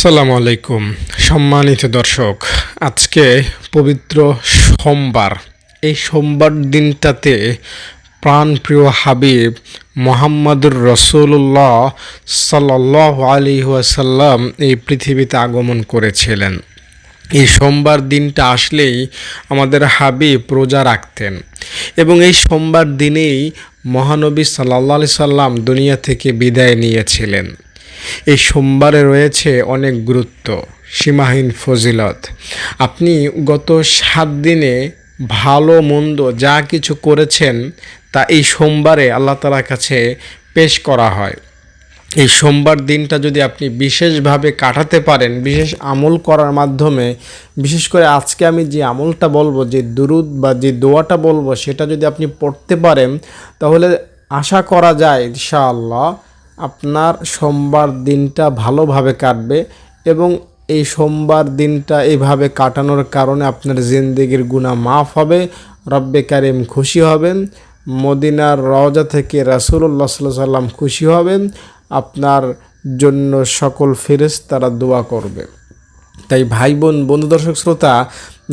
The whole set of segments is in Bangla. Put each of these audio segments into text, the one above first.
আসসালামু আলাইকুম সম্মানিত দর্শক, আজকে পবিত্র সোমবার। এই সোমবার দিনটাতে প্রাণপ্রিয় হাবিব মোহাম্মদুর রাসূলুল্লাহ সাল্লাল্লাহু আলাইহি ওয়াসাল্লাম এই পৃথিবীতে আগমন করেছিলেন। এই সোমবার দিনটা আসলেই আমাদের হাবিব রোজা রাখতেন এবং এই সোমবার দিনেই মহানবী সাল্লাল্লাহু আলাইহি সাল্লাম দুনিয়া থেকে বিদায় নিয়েছিলেন। এই সোমবারে রয়েছে অনেক গুরুত্ব, সীমাহীন ফজিলত। আপনি গত 7 দিনে ভালো মন্দ যা কিছু করেছেন তা এই সোমবারে আল্লাহ তাআলার কাছে পেশ করা হয়। এই সোমবার দিনটা যদি আপনি বিশেষভাবে কাটাতে পারেন, বিশেষ আমল করার মাধ্যমে, বিশেষ করে আজকে আমি যে আমলটা বলবো, যে দুরুদ বা যে দোয়াটা বলবো, সেটা যদি আপনি পড়তে পারেন তাহলে আশা করা যায় ইনশাআল্লাহ আপনার সোমবার দিনটা ভালোভাবে কাটবে এবং এই সোমবার দিনটা এইভাবে কাটানোর কারণে আপনার জিন্দেগির গুনাহ মাফ হবে, রব্বে কারিম খুশি হবেন, মদিনার রওজা থেকে রাসূলুল্লাহ সাল্লাল্লাহু আলাইহি ওয়াসাল্লাম খুশি হবেন, আপনার জন্য সকল ফেরেশতারা দোয়া করবে। তাই ভাই বোন, বন্ধু, দর্শক, শ্রোতা,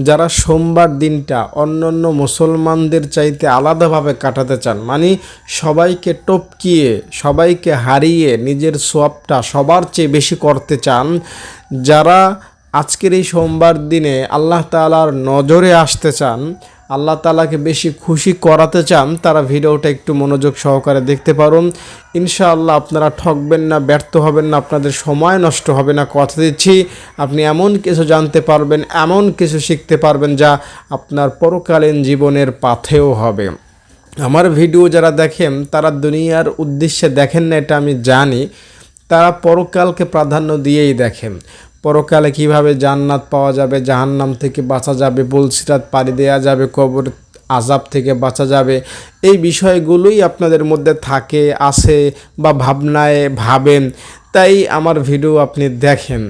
যারা সোমবার দিনটা অন্যান্য মুসলমানদের চাইতে আলাদাভাবে কাটাতে চান, মানে সবাইকে টপকিয়ে, সবাইকে হারিয়ে নিজের সওয়াবটা সবার চেয়ে বেশি করতে চান, যারা আজকের এই সোমবার দিনে আল্লাহ তাআলার নজরে আসতে চান, আল্লাহ তাআলাকে বেশি খুশি করাতে চান, তারা ভিডিওটা একটু মনোযোগ সহকারে দেখতে পারুন। ইনশাআল্লাহ আপনারা ঠকবেন না, ব্যর্থ হবেন না, আপনাদের সময় নষ্ট হবে না, কথা দিচ্ছি। আপনি এমন কিছু জানতে পারবেন, এমন কিছু শিখতে পারবেন যা আপনার পরকালীন জীবনের পাথেয় হবে। আমার ভিডিও যারা দেখেন তারা দুনিয়ার উদ্দেশ্যে দেখেন না, এটা আমি জানি। তারা পরকালকে প্রাধান্য দিয়েই দেখেন। পরকালে কিভাবে জান্নাত পাওয়া যাবে, জাহান্নাম থেকে বাঁচা যাবে, পুলসিরাত পাড়ি দেওয়া যাবে, কবর আযাব থেকে বাঁচা যাবে, এই বিষয়গুলোই আপনাদের মধ্যে থাকে, আসে বা ভাবনায় ভাবেন। তাই আমার ভিডিও আপনি দেখেন।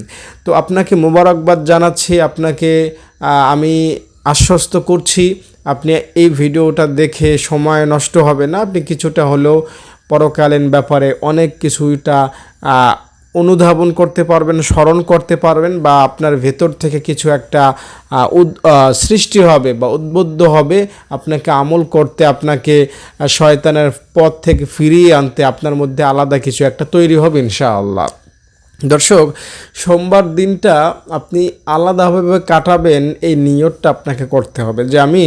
তো আপনাকে মোবারকবাদ জানাচ্ছি, আপনাকে আমি আশ্বস্ত করছি আপনি এই ভিডিওটা দেখে সময় নষ্ট হবে না। আপনি কিছুটা হলেও পরকালীন ব্যাপারে অনেক কিছুটা অনুধাবন করতে পারবেন, স্মরণ করতে পারবেন, বা আপনার ভেতর থেকে কিছু একটা সৃষ্টি হবে বা উদ্বুদ্ধ হবে আপনাকে আমল করতে, আপনাকে শয়তানের পথ থেকে ফিরিয়ে আনতে। আপনার মধ্যে আলাদা কিছু একটা তৈরি হবে ইনশাআল্লাহ। দর্শক, সোমবার দিনটা আপনি আলাদাভাবে কাটাবেন, এই নিয়তটা আপনাকে করতে হবে যে আমি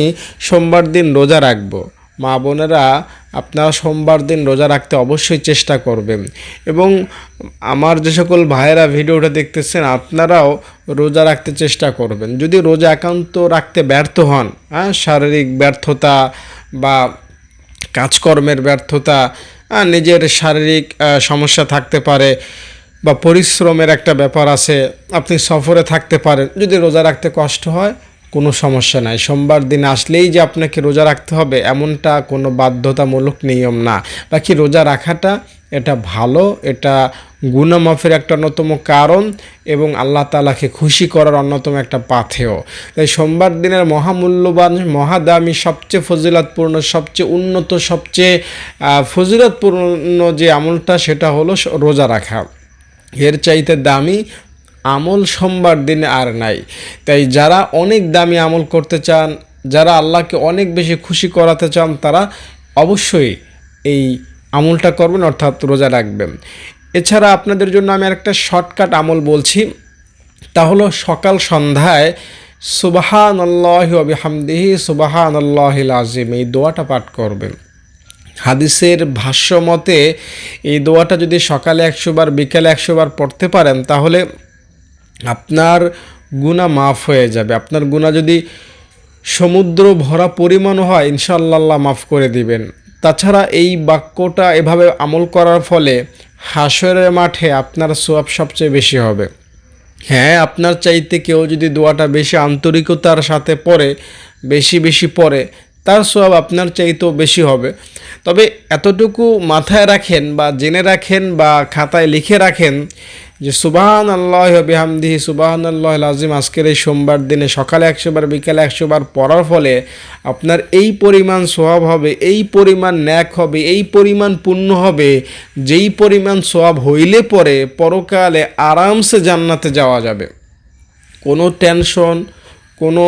সোমবার দিন রোজা রাখবো। মা বোনেরা, আপনারা সোমবার দিন রোজা রাখতে অবশ্যই চেষ্টা করবেন এবং আমার যে সকল ভাইয়েরা ভিডিওটা দেখতেছেন আপনারাও রোজা রাখতে চেষ্টা করবেন। যদি রোজা একান্ত রাখতে ব্যর্থ হন, শারীরিক ব্যর্থতা বা কাজকর্মের ব্যর্থতা, নিজের শারীরিক সমস্যা থাকতে পারে বা পরিশ্রমের একটা ব্যাপার আছে, আপনি সফরে থাকতে পারেন, যদি রোজা রাখতে কষ্ট হয় কোনো সমস্যা নাই। সোমবার দিন আসলেই যে আপনাকে রোজা রাখতে হবে এমনটা কোনো বাধ্যতামূলক নিয়ম না। বাকি রোজা রাখাটা এটা ভালো, এটা গুনাহ মাফের একটা অন্যতম কারণ এবং আল্লাহ তাআলাকে খুশি করার অন্যতম একটা পাথেয়। তাই সোমবার দিনের মহামূল্যবান, মহাদামি, সবচেয়ে ফজিলতপূর্ণ, সবচেয়ে উন্নত, সবচেয়ে ফজিলতপূর্ণ যে আমলটা সেটা হলো রোজা রাখা। এর চাইতে দামি আমল সোমবার দিনে আর নাই। তাই যারা অনেক দামি আমল করতে চান, যারা আল্লাহকে অনেক বেশি খুশি করাতে চান, তারা অবশ্যই এই আমলটা করবেন, অর্থাৎ রোজা রাখবেন। এছাড়া আপনাদের জন্য আমি আরেকটা শর্টকাট আমল বলছি, তা হলো সকাল সন্ধ্যায় সুবহানাল্লাহি ওয়া বিহামদিহি সুবহানাল্লাহিল আযীম এই দোয়াটা পাঠ করবেন। হাদিসের ভাষ্য মতে এই দোয়াটা যদি সকালে 100 বার, বিকালে 100 বার পড়তে পারেন তাহলে আপনার গুনাহ মাফ হয়ে যাবে। আপনার গুনাহ যদি সমুদ্র ভরা পরিমাণ হয় ইনশাআল্লাহ আল্লাহ মাফ করে দিবেন। তাছাড়া এই বাক্যটা এভাবে আমল করার ফলে হাশরের মাঠে আপনার সওয়াব সবচেয়ে বেশি হবে। হ্যাঁ, আপনার চাইতে কেউ যদি দোয়াটা বেশি আন্তরিকতার সাথে পড়ে, বেশি পড়ে, তার সওয়াব আপনার চাইতেও বেশি হবে। তবে এতটুকু মাথায় রাখেন বা জেনে রাখেন বা খাতায় লিখে রাখেন যে সুবহানাল্লাহি ওয়া বিহামদিহি সুবহানাল্লাহিল আযীম আজকের এই সোমবার দিনে সকালে 100 বার বিকালে 100 বার পড়ার ফলে আপনার এই পরিমাণ সওয়াব হবে, এই পরিমাণ ন্যাক হবে, এই পরিমাণ পুণ্য হবে, যেই পরিমাণ সওয়াব হইলে পরে পরকালে আরামসে জান্নাতে যাওয়া যাবে। কোনো টেনশন, কোনো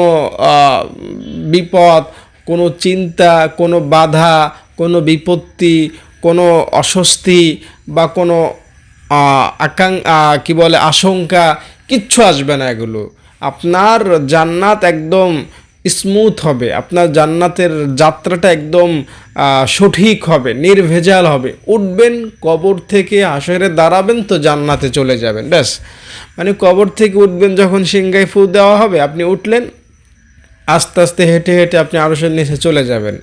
বিপদ, কোনো চিন্তা, কোনো বাধা, কোনো বিপত্তি, কোনো অস্বস্তি বা কোনো আশঙ্কা কিচ্ছু আসবে না। এগুলো আপনার জান্নাত একদম স্মুথ হবে, আপনার জান্নাতের যাত্রাটা একদম সঠিক হবে, নির্ভেজাল হবে। উঠবেন কবর থেকে, হাসরে দাঁড়াবেন তো জান্নাতে চলে যাবেন, ব্যাস। মানে কবর থেকে উঠবেন যখন সিংহায় ফু দেওয়া হবে, আপনি উঠলেন, আস্তে আস্তে হেঁটে হেঁটে আপনি আরশের নিচে চলে যাবেন।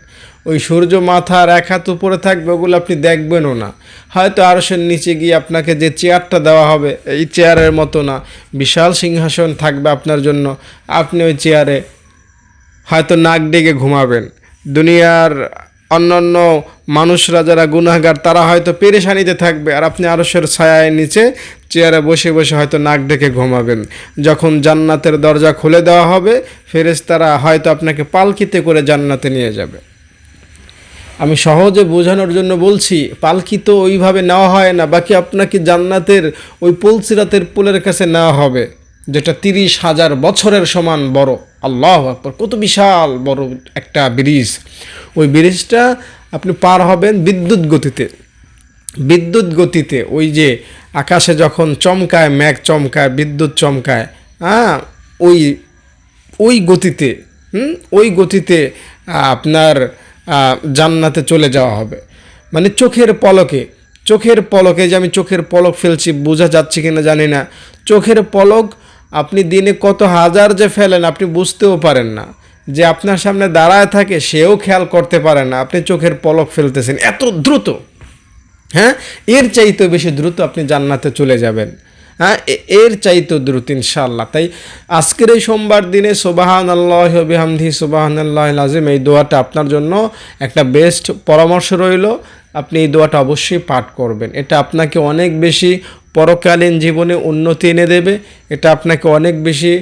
ওই সূর্য মাথার এক হাত উপরে থাকবে, ওগুলো আপনি দেখবেনও না। হয়তো আরশের নিচে গিয়ে আপনাকে যে চেয়ারটা দেওয়া হবে, এই চেয়ারের মতো না, বিশাল সিংহাসন থাকবে আপনার জন্য। আপনি ওই চেয়ারে হয়তো নাক ডেকে ঘুমাবেন। দুনিয়ার অন্যান্য মানুষরা যারা গুনাহগার তারা হয়তো পেরেশানিতে থাকবে, আর আপনি আরশের ছায়ার নিচে চেয়ারে বসে বসে হয়তো নাক ডেকে ঘুমাবেন। যখন জান্নাতের দরজা খুলে দেওয়া হবে, ফেরেশতারা হয়তো আপনাকে পালকিতে করে জান্নাতে নিয়ে যাবে। আমি সহজে বোঝানোর জন্য বলছি, পালকি তো ওইভাবে নেওয়া হয় না, বাকি আপনাকে জান্নাতের ওই পুলসিরাতের পুলের কাছে নেওয়া হবে, যেটা 30,000 বছরের সমান বড়। আল্লাহু আকবার, কত বিশাল বড় একটা ব্রিজ। ওই ব্রিজটা আপনি পার হবেন বিদ্যুৎ গতিতে। বিদ্যুৎ গতিতে, ওই যে আকাশে যখন চমকায়, মেঘ চমকায়, বিদ্যুৎ চমকায়, ওই ওই গতিতে ওই গতিতে আপনার জান্নাতে চলে যাওয়া হবে। মানে চোখের পলকে, চোখের পলকে, যে আমি চোখের পলক ফেলছি, বোঝা যাচ্ছে কিনা জানি না। চোখের পলক আপনি দিনে কত হাজার যে ফেলেন আপনি বুঝতেও পারেন না। যে আপনার সামনে দাঁড়ায় থাকে সেও খেয়াল করতে পারে না আপনি চোখের পলক ফেলতেছেন, এত দ্রুত। হ্যাঁ, এর চাইতে বেশি দ্রুত আপনি জান্নাতে চলে যাবেন। হ্যাঁ, এর চাইতে দ্রুত ইনশাআল্লাহ। তাই আজকের এই সোমবার দিনে সুবহানাল্লাহি ওয়া বিহামদিহি সুবহানাল্লাহিল আযীম, এই দোয়াটা আপনার জন্য একটা বেস্ট পরামর্শ রইল। আপনি এই দোয়াটা অবশ্যই পাঠ করবেন। এটা আপনাকে অনেক বেশি পরকালীন জীবনে উন্নতি এনে দেবে। এটা আপনাকে অনেক বেশি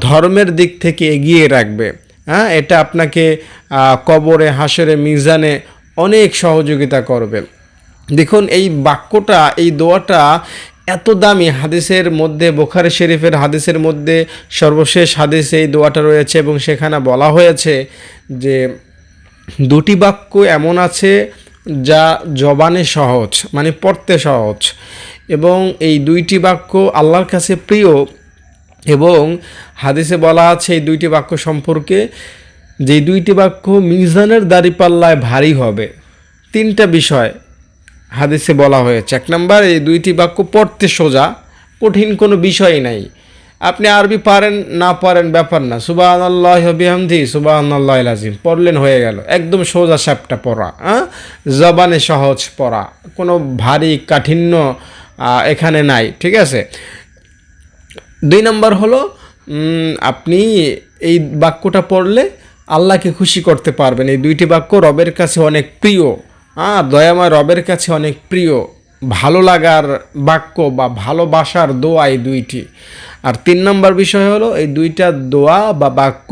ধর্মের দিক থেকে এগিয়ে রাখবে। হ্যাঁ, এটা আপনাকে কবরে, হাসরে, মিজানে অনেক সহযোগিতা করবে। দেখুন, এই বাক্যটা, এই দোয়াটা এত দামি। হাদিসের মধ্যে, বুখারী শরীফের হাদিসের মধ্যে সর্বশেষ হাদিসে এই দোয়াটা রয়েছে, এবং সেখানে বলা হয়েছে যে দুটি বাক্য এমন আছে যা জবানে সহজ, মানে পড়তে সহজ, এবং এই দুইটি বাক্য আল্লাহর কাছে প্রিয়। এবং হাদিসে বলা আছে এই দুইটি বাক্য সম্পর্কে, যে দুইটি বাক্য মিজানের দাঁড়িপাল্লায় ভারী হবে। তিনটা বিষয় হাদিসে বলা হয়েছে। 1 নম্বর, এই দুইটি বাক্য পড়তে সোজা, কঠিন কোনো বিষয় নাই। আপনি আরবি পারেন না পারেন ব্যাপার না, সুবহানাল্লাহি ওয়া বিহামদিহি সুবহানাল্লাহিল আযীম পড়লেন, হয়ে গেল। একদম সোজা সাপটা পড়া, জবানে সহজ পড়া, কোনো ভারী কাঠিন্য এখানে নাই, ঠিক আছে। 2 নম্বর হলো, আপনি এই বাক্যটা পড়লে আল্লাহকে খুশি করতে পারবেন। এই দুইটি বাক্য রবের কাছে অনেক প্রিয়, দয়াময় রবের কাছে অনেক প্রিয়, ভালো লাগার বাক্য বা ভালোবাসার দোয়া এই দুইটি। আর 3 নম্বর বিষয় হলো, এই দুইটা দোয়া বা বাক্য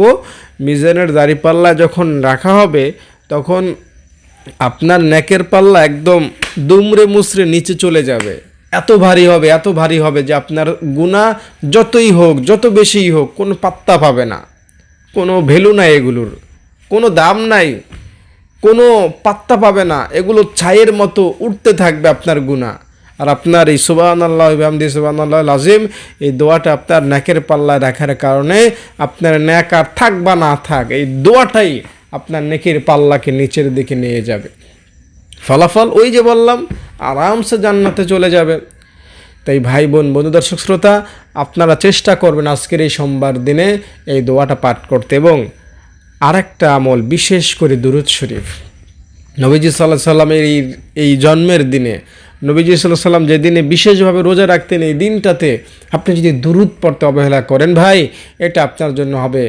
মিজানের দাঁড়িপাল্লা যখন রাখা হবে, তখন আপনার নেকের পাল্লা একদম দুমড়ে মুচড়ে নিচে চলে যাবে। এত ভারী হবে, এত ভারী হবে যে আপনার গুনাহ যতই হোক, যত বেশিই হোক, কোনো পাত্তা পাবে না, কোনো ভ্যালু নাই, এগুলোর কোনো দাম নাই, কোনো পাত্তা পাবে না। এগুলো ছাইয়ের মতো উঠতে থাকবে আপনার গুনাহ। আর আপনার এই সুবহানাল্লাহি ওয়া বিহামদিহি সুবহানাল্লাহিল আযীম, এই দোয়াটা আপনার নেকের পাল্লায় রাখার কারণে আপনার নেক আর থাক বা না থাক, এই দোয়াটাই আপনার নেকের পাল্লাকে নিচের দিকে নিয়ে যাবে। ফলাফল ওই যে বললাম, আরামসে জান্নাতে চলে যাবে। তাই ভাই বোন, বন্ধু, দর্শক শ্রোতা, আপনারা চেষ্টা করবেন আজকের এই সোমবার দিনে এই দোয়াটা পাঠ করতে। এবং আরেকটা আমল, বিশেষ করে দুরূদ শরীফ। নবীজি সাল্লাল্লাহু আলাইহি সাল্লামের এই জন্মের দিনে, নবীজি সাল্লাল্লাহু আলাইহি সাল্লাম যেদিনে বিশেষভাবে রোজা রাখতেন, এই দিনটাতে আপনি যদি দুরূদ পড়তে অবহেলা করেন ভাই, এটা আপনার জন্য হবে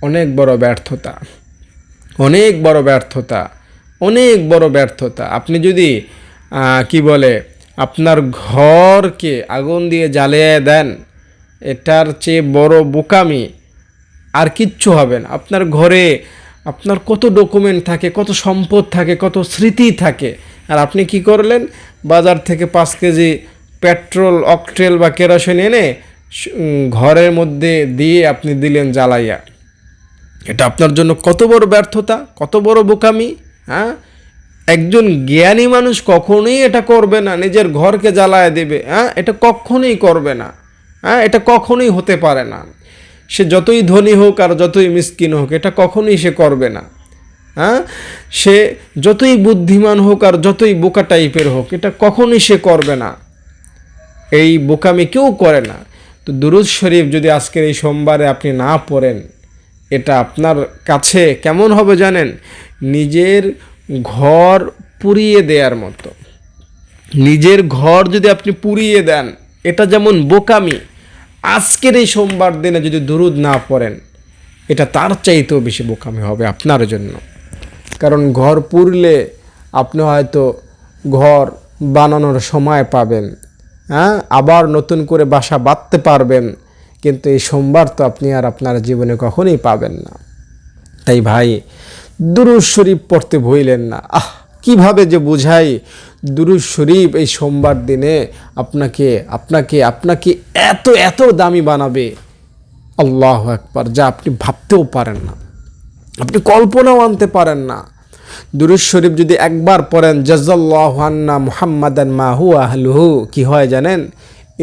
অনেক বড় ব্যর্থতা, অনেক বড় ব্যর্থতা, অনেক বড় ব্যর্থতা। আপনি যদি আপনার ঘরকে আগুন দিয়ে জ্বালিয়ে দেন, এটার চেয়ে বড় বোকামি আর কিচ্ছু হবে না। আপনার ঘরে আপনার কত ডকুমেন্ট থাকে, কত সম্পদ থাকে, কত স্মৃতি থাকে, আর আপনি কি করলেন? বাজার থেকে 5 কেজি পেট্রোল, অকটেল বা কেরোসিন এনে ঘরের মধ্যে দিয়ে আপনি দিলেন জ্বালাইয়া। এটা আপনার জন্য কত বড় ব্যর্থতা, কত বড় বোকামি। হ্যাঁ, একজন জ্ঞানী মানুষ কখনোই এটা করবে না, নিজের ঘরকে জ্বালায় দেবে। হ্যাঁ, এটা কখনোই করবে না। হ্যাঁ, এটা কখনোই হতে পারে না। সে যতই ধনী হোক আর যতই মিসকিন হোক, এটা কখনোই সে করবে না। হ্যাঁ, সে যতই বুদ্ধিমান হোক আর যতই বোকা টাইপের হোক, এটা কখনোই সে করবে না। এই বোকামি কেউ করে না। তো দুরূদ শরীফ যদি আজকের এই সোমবারে আপনি না পড়েন, এটা আপনার কাছে কেমন হবে জানেন? নিজের ঘর পুড়িয়ে দেওয়ার মতো। নিজের ঘর যদি আপনি পুড়িয়ে দেন, এটা যেমন বোকামি, আজকের এই সোমবার দিনে যদি দুরূদ না পড়েন, এটা তার চাইতেও বেশি বোকামি হবে আপনার জন্য। কারণ ঘর পুড়লে আপনি হয়তো ঘর বানানোর সময় পাবেন, হ্যাঁ, আবার নতুন করে বাসা বাঁধতে পারবেন, কিন্তু এই সোমবার তো আপনি আর আপনার জীবনে কখনোই পাবেন না। তাই ভাই, দুরূদ শরীফ পড়তে ভুলেন না। কিভাবে যে বুঝাই, দুরূদ শরীফ এই সোমবার দিনে আপনাকে আপনাকে আপনাকে এত এত দামি বানাবে, আল্লাহু আকবার, যা আপনি ভাবতেও পারেন না, আপনি কল্পনাও আনতে পারেন না। দুরূদ শরীফ যদি একবার পড়েন, জাযাল্লাহু আন্না মুহাম্মাদান মা হুয়া আহলুহু, কি হয় জানেন?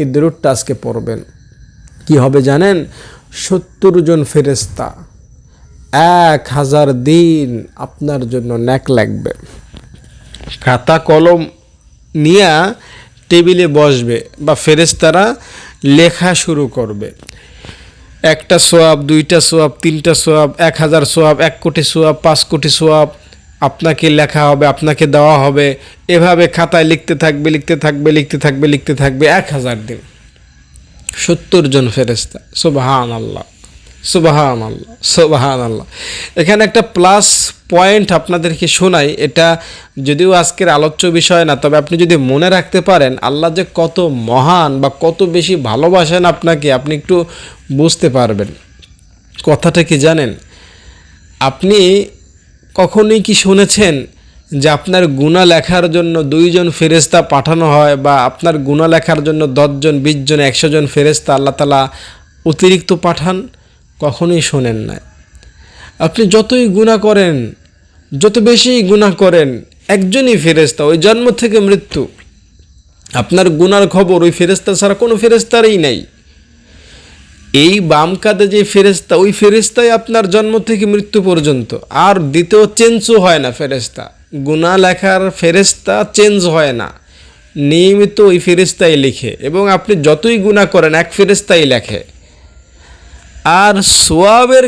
এই দুরূদটা আজকে পড়বেন, কি হবে জানেন? 70 জন ফেরেশতা 1000 দিন আপনার জন্য নেক লাগবে। খাতা কলম নিয়ে টেবিলে বসবে বা ফেরেশতারা লেখা শুরু করবে। 1টা সোয়াব, 2টা সোয়াব, 3টা সোয়াব, 1000 সোয়াব, 1 কোটি সোয়াব, 5 কোটি সোয়াব আপনাকে লেখা হবে, আপনাকে দেওয়া হবে। এভাবে খাতায় লিখতে থাকবে, লিখতে থাকবে, লিখতে থাকবে, লিখতে থাকবে 1000 দিন, 70 জন ফেরেশতা। সুবহানাল্লাহ, সুবহানাল্লাহ, সুবহানাল্লাহ। এখানে একটা প্লাস পয়েন্ট আপনাদেরকে শোনাই, এটা যদিও আজকের আলোচ্য বিষয় না, তবে আপনি যদি মনে রাখতে পারেন আল্লাহ যে কত মহান বা কত বেশি ভালোবাসেন আপনাকে, আপনি একটু বুঝতে পারবেন। কথাটা কি জানেন? আপনি কখনোই কি শুনেছেন যে আপনার গুনাহ লেখার জন্য 2 জন ফেরেশতা পাঠানো হয়, বা আপনার গুনাহ লেখার জন্য 10 জন, 20 জন, 100 জন ফেরেশতা আল্লাহ তাআলা অতিরিক্ত পাঠান? কখনোই শোনেন না। আপনি যতই গুনাহ করেন, যত বেশি গুনাহ করেন, একজনই ফেরেশতা, ওই জন্ম থেকে মৃত্যু, আপনার গুনার খবর ওই ফেরেশতা ছাড়া কোনো ফেরেশতারই নাই। এই বাম কাঁধে যে ফেরেশতা, ওই ফেরেশতাই আপনার জন্ম থেকে মৃত্যু পর্যন্ত, আর দ্বিতীয় চেঞ্জও হয় না ফেরেশতা। গুনাহ লেখার ফেরেশতা চেঞ্জ হয় না, নিয়মিত ওই ফেরেশতাই লিখে, এবং আপনি যতই গুনাহ করেন এক ফেরেশতাই লেখে। আর সোয়াবের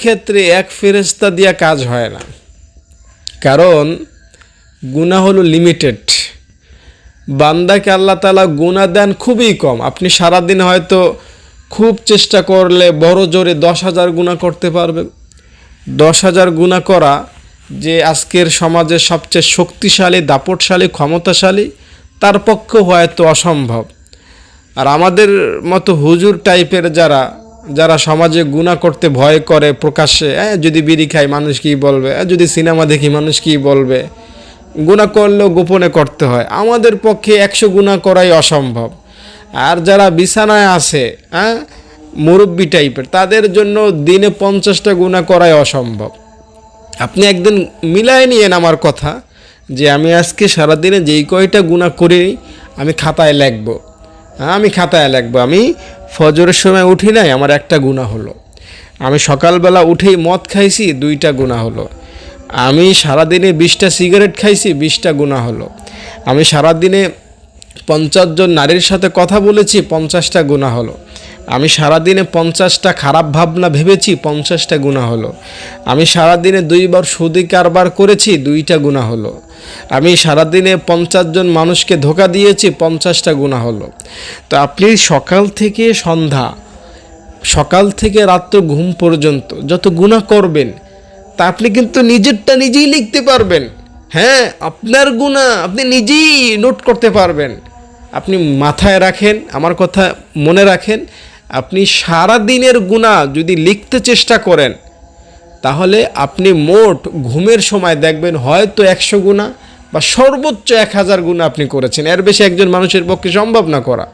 ক্ষেত্রে এক ফেরেশতা দিয়া কাজ হয় না, কারণ গুনাহ হলো লিমিটেড। বান্দাকে আল্লাহ তাআলা গুনাহ দেন খুবই কম। আপনি সারাদিন হয়তো খুব চেষ্টা করলে বড় জোরে 10,000 গুনাহ করতে পারবেন। 10,000 গুনাহ করা যে আজকের সমাজের সবচেয়ে শক্তিশালী, দাপটশালী, ক্ষমতাশালী, তার পক্ষে হয়তো অসম্ভব। আর আমাদের মতো হুজুর টাইপের যারা সমাজে গুনাহ করতে ভয় করে প্রকাশ্যে, যদি বিড়ি খাই মানুষ কী বলবে, যদি সিনেমা দেখি মানুষ কী বলবে, গুনাহ করলেও গোপনে করতে হয়, আমাদের পক্ষে 100 গুনাহ করাই অসম্ভব। আর যারা বিছানায় আছে, মুরব্বি টাইপের, তাদের জন্য দিনে 50টা গুনাহ করাই অসম্ভব। আপনি একদিন মিলায় নিয়েন আমার কথা, যে আমি আজকে সারাদিনে যেই কয়টা গুনাহ করি আমি খাতায় লিখবো। আমি খাতায় লিখবো, আমি ফজরের সময় উঠি নাই, আমার 1টা গুনাহ হলো। আমি সকালবেলা উঠেই মদ খাইছি, 2টা গুনাহ হলো। আমি সারাদিনে 20টা সিগারেট খাইছি, 20টা গুনাহ হলো। আমি সারাদিনে 50 জন নারীর সাথে কথা বলেছি, 50টা গুনাহ হলো। আমি সারাদিনে 50টা খারাপ ভাবনা ভেবেছি, 50টা গুনাহ হলো। আমি সারাদিনে 2 বার সুদি কারবার করেছি, 2টা গুনাহ হলো। আমি সারাদিনে 50 জন মানুষকে ধোঁকা দিয়েছি, 50টা গুনাহ হলো। তো আপনি সকাল থেকে রাত্র ঘুম পর্যন্ত যত গুনাহ করবেন, তা আপনি কিন্তু নিজেরটা নিজেই লিখতে পারবেন। হ্যাঁ, আপনার গুনাহ আপনি নিজেই নোট করতে পারবেন। আপনি মাথায় রাখেন, আমার কথা মনে রাখেন, আপনি সারা দিনের গুনাহ যদি লিখতে চেষ্টা করেন, তাহলে আপনি মোট ঘুমের সময় দেখবেন হয়তো 100 গুনাহ বা সর্বোচ্চ 1000 গুনাহ আপনি করেছেন। এর বেশি একজন মানুষের পক্ষে সম্ভব না করা।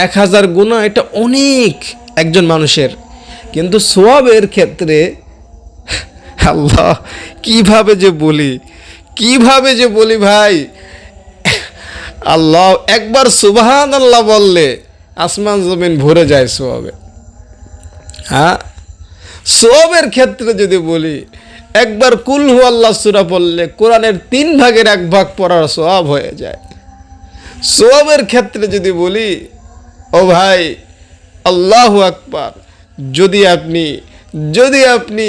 1000 গুনাহ এটা অনেক একজন মানুষের, কিন্তু সওয়াবের ক্ষেত্রে আল্লাহ কিভাবে যে বলি ভাই, আল্লাহ একবার সুবহানাল্লাহ বললে আসমান জমিন ভরে যায় সওয়াবে। হ্যাঁ, সওয়াবের ক্ষেত্রে যদি বলি, একবার কুল হু আল্লাহ সূরা পড়লে কোরআনের 3 ভাগের 1 ভাগ পড়ার সওয়াব হয়ে যায়। সওয়াবের ক্ষেত্রে যদি বলি, ও ভাই আল্লাহু আকবার, যদি আপনি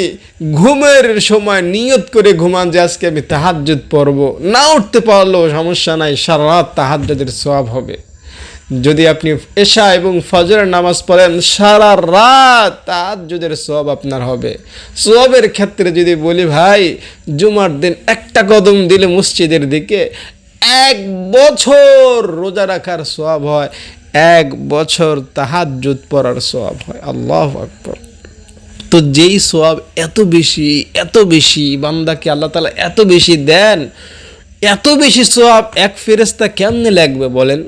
ঘুমের সময় নিয়ত করে ঘুমান যে আজকে আমি তাহাজ্জুদ পড়ব, না উঠতে পারলেও সমস্যা নাই, সারা রাত তাহাজ্জুদের সওয়াব হবে। যদি আপনি এশা এবং ফজরের নামাজ পড়েন, সারা রাত তাহাজ্জুদের সওয়াব আপনার হবে। সওয়াবের ক্ষেত্রে যদি বলি ভাই, জুমার দিন একটা কদম দিলে মসজিদের দিকে 1 বছর রোজা রাখার সওয়াব হয়, 1 বছর তাহাজ্জুদ পড়ার সওয়াব হয়। আল্লাহু আকবার। তো যেই সওয়াব এত বেশি বান্দাকে আল্লাহ তাআলা এত বেশি দেন, এত বেশি সওয়াব এক ফেরেশতা কেমনে লাগবে বলেন?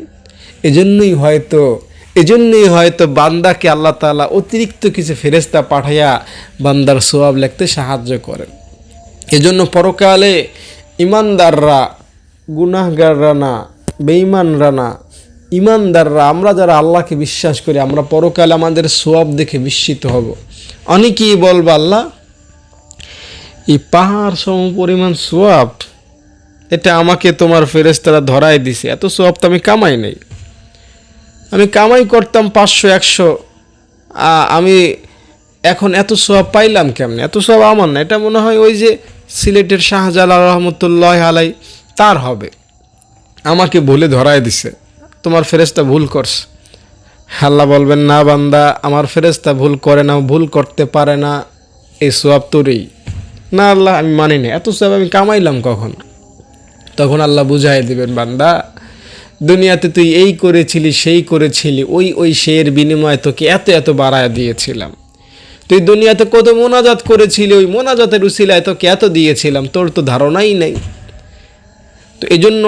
এজন্যই হয়তো বান্দাকে আল্লাহ তাআলা অতিরিক্ত কিছু ফেরেশতা পাঠাইয়া বান্দার সওয়াব লিখতে সাহায্য করেন। এজন্য পরকালে ইমানদাররা, গুনাহগাররা না, বেঈমানরা না, ইমানদাররা, আমরা যারা আল্লাহকে বিশ্বাস করি, আমরা পরকালে আমাদের সওয়াব দেখে বিস্মিত হব। অনেকেই বলবে, আল্লাহ এই পাহাড় সম পরিমাণ সওয়াব, এটা আমাকে তোমার ফেরেশতারা ধরায় দিছে, এত সওয়াব তো আমি কামাই নাই, আমি কামাই করতাম 500-100, আমি এখন এত সওয়াব পাইলাম কেমনে? এত সওয়াব আমার না, এটা মনে হয় ওই যে সিলেটের শাহজালাল রহমতুল্লাহ আলাই তার হবে, আমাকে ভুলে ধরায় দিছে, তোমার ফেরেশতা ভুল করছে। আল্লাহ বলবেন, না বান্দা, আমার ফেরেশতা ভুল করে না, ভুল করতে পারে না, এই সওয়াব তোরই না। আল্লাহ আমি মানি না, এত সওয়াব আমি কামাইলাম কখন? তখন আল্লাহ বুঝাই দিবেন, বান্দা দুনিয়াতে তুই এই করেছিলি, সেই করেছিলি, ওই শের বিনিময়ে তোকে এত বাড়ায় দিয়েছিলাম। তুই দুনিয়াতে কত মোনাজাত করেছিলি, ওই মোনাজাতের উসিলায় তোকে এত দিয়েছিলাম, তোর তো ধারণাই নেই। তো এই জন্য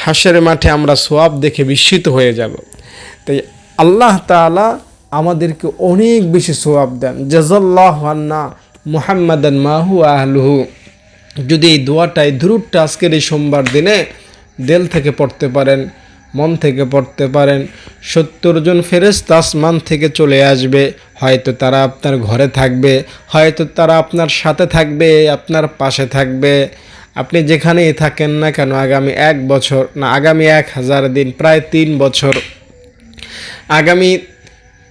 হাসরের মাঠে আমরা সওয়াব দেখে বিস্মিত হয়ে যাব। তাই আল্লাহ তাআলা আমাদেরকে অনেক বেশি সওয়াব দেন। জাযাল্লাহু আন্না মুহাম্মাদান মাহু আহলুহু। যদি এই দোয়াটা, এই দুরূদটা আজকের এই সোমবার দিনে দিল থেকে পড়তে পারেন, মন থেকে পড়তে পারেন, 70 জন ফেরেশতা আসমান থেকে চলে আসবে। হয়তো তারা আপনার ঘরে থাকবে, হয়তো তারা আপনার সাথে থাকবে, আপনার পাশে থাকবে, আপনি যেখানেই থাকেন না কেন। আগামী 1 বছর না, আগামী 1000 দিন, প্রায় 3 বছর, আগামী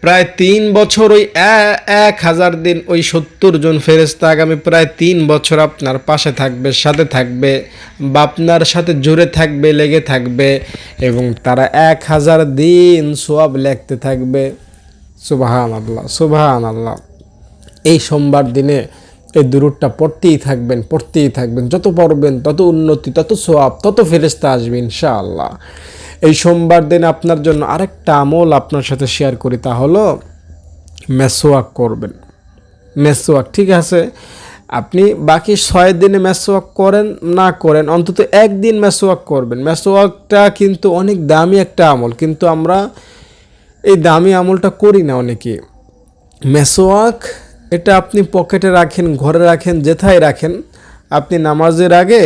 প্রায় 3 বছর, ওই 1000 দিন, ওই 70 জন ফেরেশতা আগামী প্রায় 3 বছর আপনার পাশে থাকবে, সাথে থাকবে, বা আপনার সাথে জুড়ে থাকবে, লেগে থাকবে, এবং তারা 1000 দিন সওয়াব লিখতে থাকবে। সুবহানাল্লাহ, সুবহানাল্লাহ। এই সোমবার দিনে এই দুরূদটা পড়তেই থাকবেন, যত পড়বেন তত উন্নতি, তত সওয়াব, তত ফেরেশতা আসবে ইনশাআল্লাহ। এই সোমবার দিন আপনার জন্য আরেকটা আমল আপনার সাথে শেয়ার করি, তা হলো মেসওয়াক করবেন। মেসওয়াক, ঠিক আছে, আপনি বাকি 6 দিনে মেসওয়াক করেন না করেন, অন্তত একদিন মেসওয়াক করবেন। মেসওয়াকটা কিন্তু অনেক দামি একটা আমল, কিন্তু আমরা এই দামি আমলটা করি না অনেকে। মেসওয়াক এটা আপনি পকেটে রাখেন, ঘরে রাখেন, যেথায় রাখেন, আপনি নামাজের আগে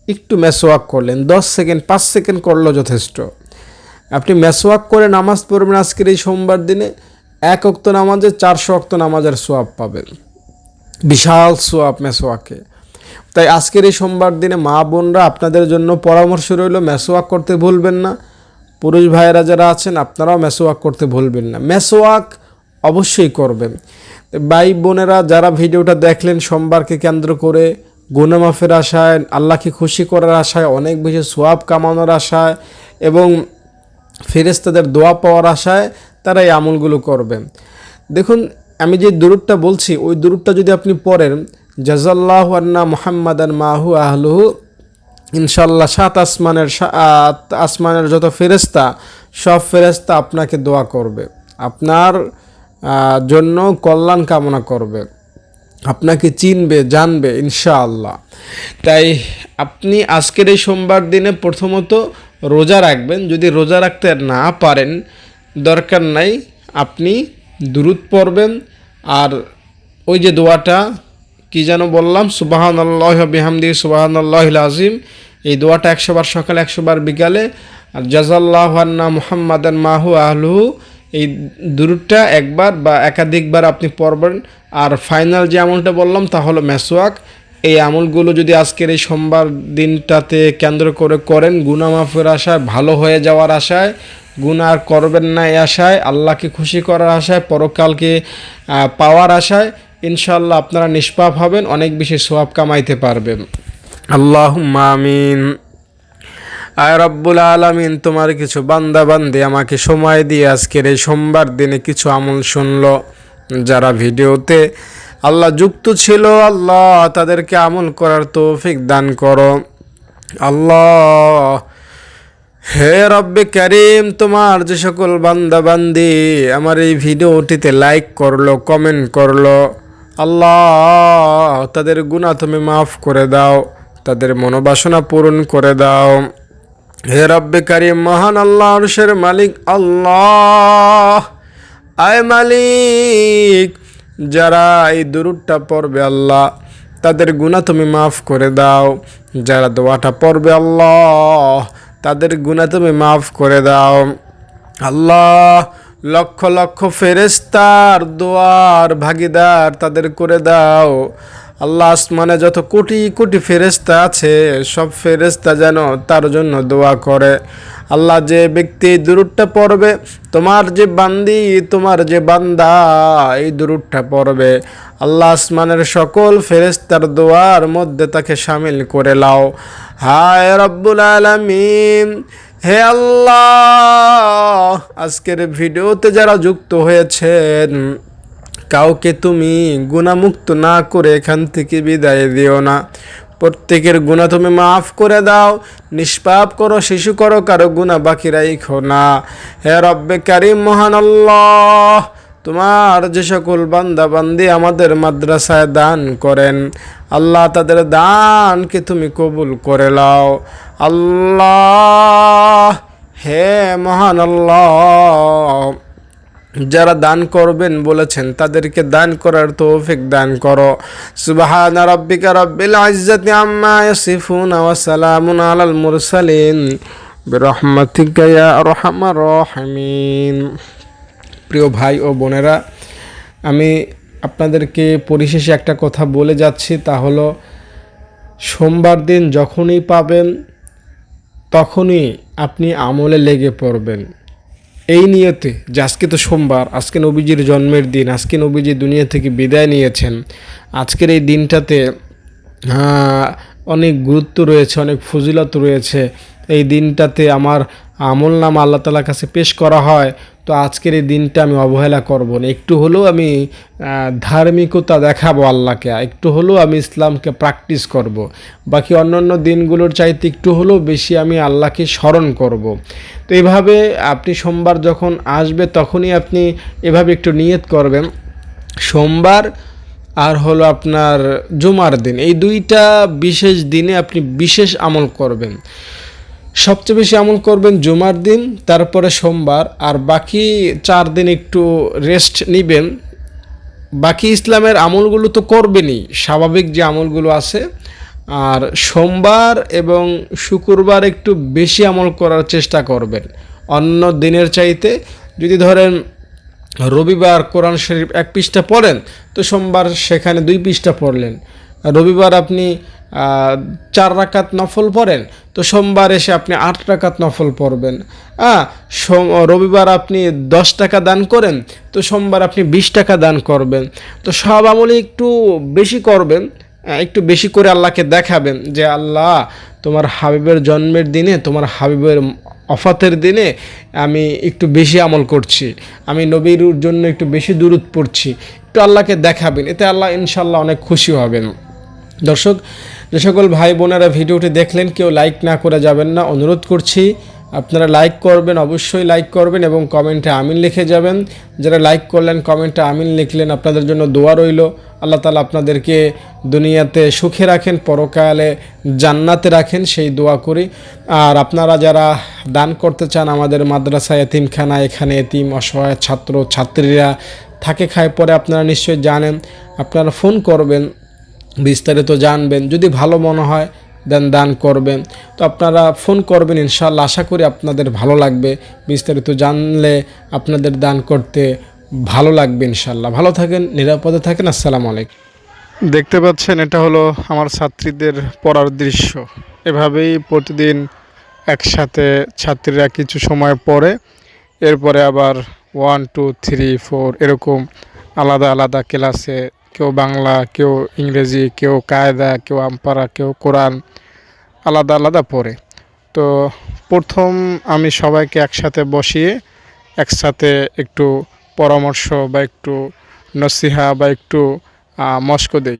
একটু মেসওয়াক করলেন, 10 সেকেন্ড 5 সেকেন্ড করলেও যথেষ্ট। আপনি মেসওয়াক করে নামাজ পড়বেন আজকের এই সোমবার দিনে, 1 ওয়াক্ত নামাজে 400 ওয়াক্ত নামাজের সওয়াব পাবেন, বিশাল সওয়াব মেসওয়াকে। তাই আজকের এই সোমবার দিনে মা বোনরা, আপনাদের জন্য পরামর্শ রইল, মেসওয়াক করতে ভুলবেন না। পুরুষ ভাইয়েরা যারা আছেন, আপনারাও মেসওয়াক করতে ভুলবেন না, মেসওয়াক অবশ্যই করবেন। ভাই বোনেরা যারা ভিডিওটা দেখলেন সোমবারকে কেন্দ্র করে, গুনাহ মাফের আশায়, আল্লাহকে খুশি করার আশায়, অনেক বেশি সওয়াব কামানোর আশায় এবং ফেরেশতাদের দোয়া পাওয়ার আশায় তারা এই আমলগুলো করবেন। দেখুন, আমি যে দুরূদটা বলছি, ওই দুরূদটা যদি আপনি পড়েন, জাযাল্লাহু আন্না মুহাম্মাদান মাহু আহলুহু, ইনশাল্লাহ আসমানের যত ফেরেশতা, সব ফেরেশতা আপনাকে দোয়া করবে, আপনার জন্য কল্যাণ কামনা করবে, আপনাকে চিনবে, জানবে ইনশাআল্লাহ। তাই আপনি আজকের এই সোমবার দিনে প্রথমত রোজা রাখবেন। যদি রোজা রাখতে না পারেন, দরকার নাই, আপনি দুরূদ পড়বেন। আর ওই যে দোয়াটা কি যেন বললাম, সুবহানাল্লাহি ওয়া বিহামদিহি সুবহানাল্লাহিল আযীম, এই দোয়াটা 100 বার সকালে 100 বার বিকালে, আর জাযাল্লাহু আন্না মুহাম্মাদান মাহু আহলুহু, এই দুরূদটা একবার বা একাধিকবার আপনি পড়বেন। আর ফাইনাল যে আমলটা বললাম তা হলো মেসওয়াক। এই আমলগুলো যদি আজকের এই সোমবার দিনটাতে কেন্দ্র করে করেন, গুনাহ মাফের আশায়, ভালো হয়ে যাওয়ার আশায়, গুনাহ আর করবেন না এই আশায়, আল্লাহকে খুশি করার আশায়, পরকালকে পাওয়ার আশায়, ইনশাআল্লাহ আপনারা নিষ্পাপ হবেন, অনেক বেশি সওয়াব কামাইতে পারবেন। আল্লাহুম্মা আমিন। আয় রব্বুল আলামিন, তোমার কিছু বান্দা বান্দি আমাকে সময় দিয়ে আজকের এই সোমবার দিনে কিছু আমল শুনলো, যারা ভিডিওতে আল্লাহ যুক্ত ছিল, আল্লাহ তাদেরকে আমল করার তৌফিক দান করো আল্লাহ। হে রব্বে কারীম, তোমার যে সকল বান্দা বান্দি আমার এই ভিডিওটিতে লাইক করলো, কমেন্ট করলো, আল্লাহ তাদের গুনাহ তুমি মাফ করে দাও, তাদের মনোবাসনা পূরণ করে দাও। হে রব্বে কারীম, মহান আল্লাহ আরশের মালিক আল্লাহ, আয় মালিক, যারা এই দুরূদটা পড়বে আল্লাহ তাদের গুনাহ তুমি মাফ করে দাও, যারা দোয়াটা পড়বে আল্লাহ তাদের গুনাহ তুমি মাফ করে দাও আল্লাহ। লক্ষ লক্ষ ফেরেশতার দোয়ার ভাগীদার তাদের করে দাও আল্লাহ। আসমানে যত কোটি কোটি ফেরেশতা আছে, সব ফেরেশতা যেন তার জন্য দোয়া করে আল্লাহ। যে ব্যক্তি এই দুরূদটা পড়বে, তোমার যে বান্দি, তোমার যে বান্দা এই দুরূদটা পড়বে আল্লাহ, আসমানের সকল ফেরেশতার দোয়ার মধ্যে তাকে শামিল করে লাও। হায় রব্বুল আলামিন, হে আল্লাহ, আজকের ভিডিওতে যারা যুক্ত হয়েছেন, কাউকে তুমি গুনাহমুক্ত না করে এখান থেকে বিদায় দিও না। প্রত্যেকের গুনাহ তুমি মাফ করে দাও, নিষ্পাপ করো, শিশু করো, কারো গুনাহ বাকি রাখো না। হে রব্বে কারীম, মহান আল্লাহ, তোমার যে সকল বান্দা বান্দি আমাদের মাদ্রাসায় দান করেন আল্লাহ, তাদের দানকে তুমি কবুল করে নাও আল্লাহ। হে মহান আল্লাহ, যারা দান করবেন বলেছেন তাদেরকে দান করার তৌফিক দান করো। সুবহানা রাব্বিকা রাব্বিল ইজ্জাতি আম্মা ইয়াসিফুন ওয়া সালামুন আলাল মুরসালিন বিরহমাতিকা ইয়া আরহামার রাহিমিন। প্রিয় ভাই ও বোনেরা, আমি আপনাদেরকে পরিশেষে একটা কথা বলে যাচ্ছি, তা হলো সোমবার দিন যখনই পাবেন তখনই আপনি আমলে লেগে পড়বেন, এই নিয়তে যে আজকে তো সোমবার, আজকে নবীজির জন্মের দিন, আজকে নবীজি দুনিয়া থেকে বিদায় নিয়েছেন। আজকের এই দিনটাতে অনেক গুরুত্ব রয়েছে, অনেক ফজিলত রয়েছে। এই দিনটাতে আমার আমল নামা আল্লাহ তাআলার কাছে পেশ করা হয়। তো আজকের এই দিনটা আমি অবহেলা করব না, একটু হলেও আমি ধার্মিকতা দেখাবো আল্লাহকে, একটু হলেও আমি ইসলামকে প্র্যাকটিস করব। বাকি অন্যান্য দিনগুলোর চাইতে একটু হলেও বেশি আমি আল্লাহকে স্মরণ করব। তো এইভাবে আপনি সোমবার যখন আসবে তখনই আপনি এভাবে একটু নিয়ত করবেন, সোমবার আর হলো আপনার জুমার দিন, এই দুইটা বিশেষ দিনে আপনি বিশেষ আমল করবেন। সবচেয়ে বেশি আমল করবেন জুমার দিন, তারপরে সোমবার, আর বাকি 4 দিন একটু রেস্ট নেবেন। বাকি ইসলামের আমলগুলো তো করবেনই, স্বাভাবিক যে আমলগুলো আছে। আর সোমবার এবং শুক্রবার একটু বেশি আমল করার চেষ্টা করবেন অন্য দিনের চাইতে। যদি ধরেন রবিবার কোরআন শরীফ 1 পৃষ্ঠা পড়েন, তো সোমবার সেখানে 2 পৃষ্ঠা পড়লেন। রবিবার আপনি 4 রাকাত নফল পড়েন, তো সোমবার এসে আপনি 8 রাকাত নফল পড়বেন। রবিবার আপনি 10 টাকা দান করেন, তো সোমবার আপনি 20 টাকা দান করবেন। তো সব আমলে একটু বেশি করবেন, একটু বেশি করে আল্লাহকে দেখাবেন যে আল্লাহ, তোমার হাবিবের জন্মের দিনে, তোমার হাবিবের ওফাতের দিনে আমি একটু বেশি আমল করছি, আমি নবীর জন্য একটু বেশি দুরূদ পড়ছি, একটু আল্লাহকে দেখাবেন। এতে আল্লাহ ইনশাল্লাহ অনেক খুশি হবেন। দর্শক, যে সকল ভাই বোনেরা ভিডিওটি দেখলেন কেউ লাইক না করে যাবেন না, অনুরোধ করছি আপনারা লাইক করবেন, অবশ্যই লাইক করবেন এবং কমেন্টে আমিন লিখে যাবেন। যারা লাইক করলেন, কমেন্টে আমিন লিখলেন, আপনাদের জন্য দোয়া রইল। আল্লাহ তাআলা আপনাদেরকে দুনিয়াতে সুখে রাখেন, পরকালে জান্নাতে রাখেন, সেই দোয়া করি। আর আপনারা যারা দান করতে চান, আমাদের মাদ্রাসা এতিমখানা, এখানে এতিম অসহায় ছাত্র ছাত্রীরা থাকে খায় পরে, আপনারা নিশ্চয়ই জানেন। আপনারা ফোন করবেন, বিস্তারিত জানবেন, যদি ভালো মনে হয় দেন দান করবেন। তো আপনারা ফোন করবেন, ইনশাআল্লাহ আশা করি আপনাদের ভালো লাগবে। বিস্তারিত জানলে আপনাদের দান করতে ভালো লাগবে ইনশাআল্লাহ। ভালো থাকেন, নিরাপদে থাকেন। আসসালামু আলাইকুম। দেখতে পাচ্ছেন, এটা হলো আমার ছাত্রীদের পড়ার দৃশ্য। এভাবেই প্রতিদিন একসাথে ছাত্রীরা কিছু সময় পড়ে, এরপরে আবার 1 2 3 4 এরকম আলাদা আলাদা ক্লাসে, কেউ বাংলা, কেউ ইংরেজি, কেউ কায়দা, কেউ আমপারা, কেউ কোরআন, আলাদা আলাদা পড়ে। তো প্রথম আমি সবাইকে একসাথে বসিয়ে একসাথে একটু পরামর্শ বা একটু নসিহা বা একটু মশক দেই।